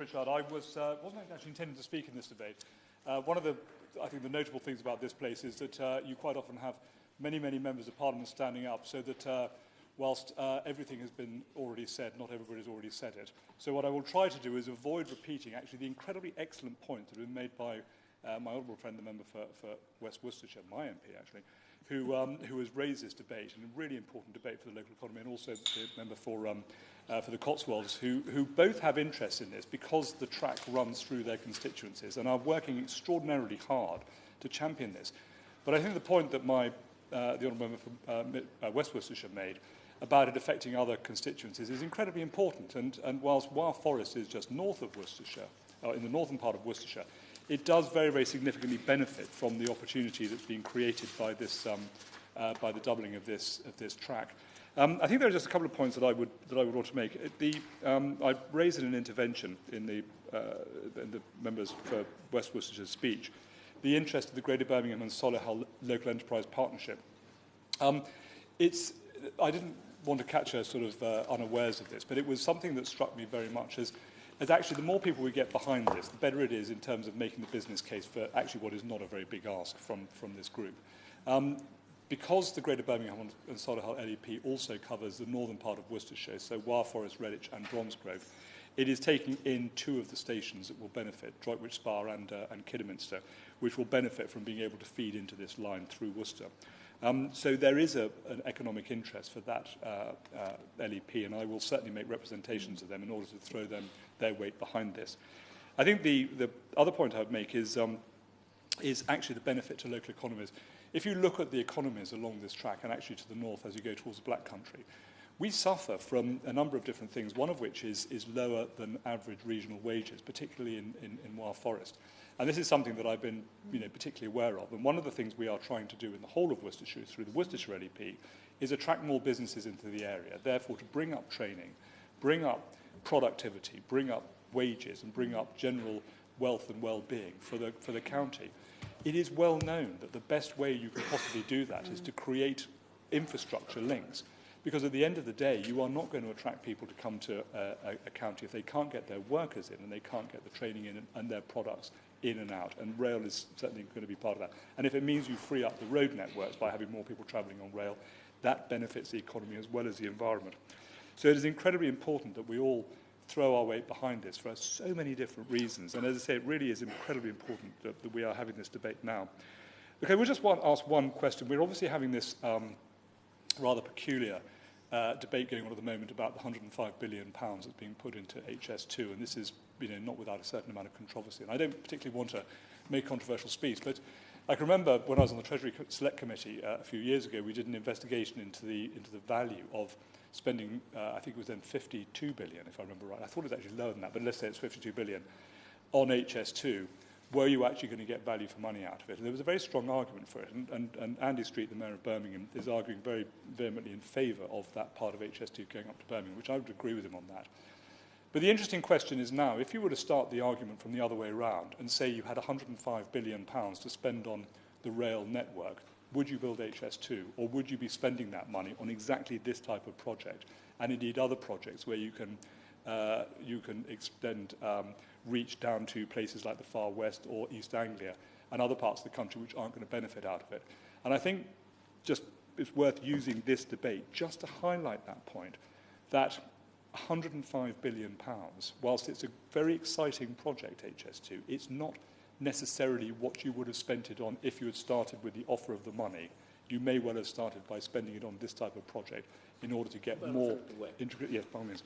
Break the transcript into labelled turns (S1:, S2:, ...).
S1: Richard, I wasn't actually intending to speak in this debate. One of the, I think, the notable things about this place is that you quite often have many members of Parliament standing up, so that whilst everything has been already said, not everybody's already said it. So what I will try to do is avoid repeating actually the incredibly excellent points that have been made by my honourable friend, the member for West Worcestershire, my MP actually, who has raised this debate, and a really important debate for the local economy, and also the member for the Cotswolds, who both have interests in this because the track runs through their constituencies and are working extraordinarily hard to champion this. But I think the point that the honourable member for West Worcestershire made about it affecting other constituencies is incredibly important. And whilst Wyre Forest is just north of Worcestershire, in the northern part of Worcestershire, it does very significantly benefit from the opportunity that's being created by this, by the doubling of this track. I think there are just a couple of points that I would want to make. I raised in an intervention in the members for West Worcestershire's speech the interest of the Greater Birmingham and Solihull Local Enterprise Partnership. I didn't want to catch her sort of unawares of this, but it was something that struck me very much as actually the more people we get behind this, the better it is in terms of making the business case for actually what is not a very big ask from this group. Because the Greater Birmingham and Solihull LEP also covers the northern part of Worcestershire, so Wyre Forest, Redditch and Bromsgrove, it is taking in two of the stations that will benefit, Droitwich Spa and Kidderminster, which will benefit from being able to feed into this line through Worcester. So there is an economic interest for that LEP, and I will certainly make representations of them in order to throw their weight behind this. I think the other point I would make is actually the benefit to local economies. If you look at the economies along this track, and actually to the north as you go towards the Black Country, we suffer from a number of different things, one of which is lower than average regional wages, particularly in Wyre Forest. And this is something that I've been particularly aware of. And one of the things we are trying to do in the whole of Worcestershire through the Worcestershire LEP is attract more businesses into the area, therefore to bring up training, bring up productivity, bring up wages, and bring up general wealth and well-being for the county. It is well known that the best way you can possibly do that is to create infrastructure links. Because at the end of the day, you are not going to attract people to come to a county if they can't get their workers in and they can't get the training in and their products in and out. And rail is certainly going to be part of that. And if it means you free up the road networks by having more people travelling on rail, that benefits the economy as well as the environment. So it is incredibly important that we all throw our weight behind this for so many different reasons. And as I say, it really is incredibly important that we are having this debate now. Okay, we'll just ask one question. We're obviously having this rather peculiar debate going on at the moment about the £105 billion that's being put into HS2, and this is not without a certain amount of controversy. And I don't particularly want to make a controversial speech, but I can remember when I was on the Treasury Select Committee a few years ago, we did an investigation into the value of spending, I think it was then 52 billion, if I remember right. I thought it was actually lower than that, but let's say it's 52 billion on HS2. Were you actually going to get value for money out of it? And there was a very strong argument for it. And Andy Street, the Mayor of Birmingham, is arguing very vehemently in favour of that part of HS2 going up to Birmingham, which I would agree with him on that. But the interesting question is now, if you were to start the argument from the other way around and say you had £105 billion to spend on the rail network, would you build HS2, or would you be spending that money on exactly this type of project, and indeed other projects where you can extend reach down to places like the Far West or East Anglia and other parts of the country which aren't going to benefit out of it? And I think just it's worth using this debate just to highlight that point, that £105 billion, whilst it's a very exciting project, HS2, it's not necessarily what you would have spent it on if you had started with the offer of the money. You may well have started by spending it on this type of project in order to get more integrated. Yes, by all means.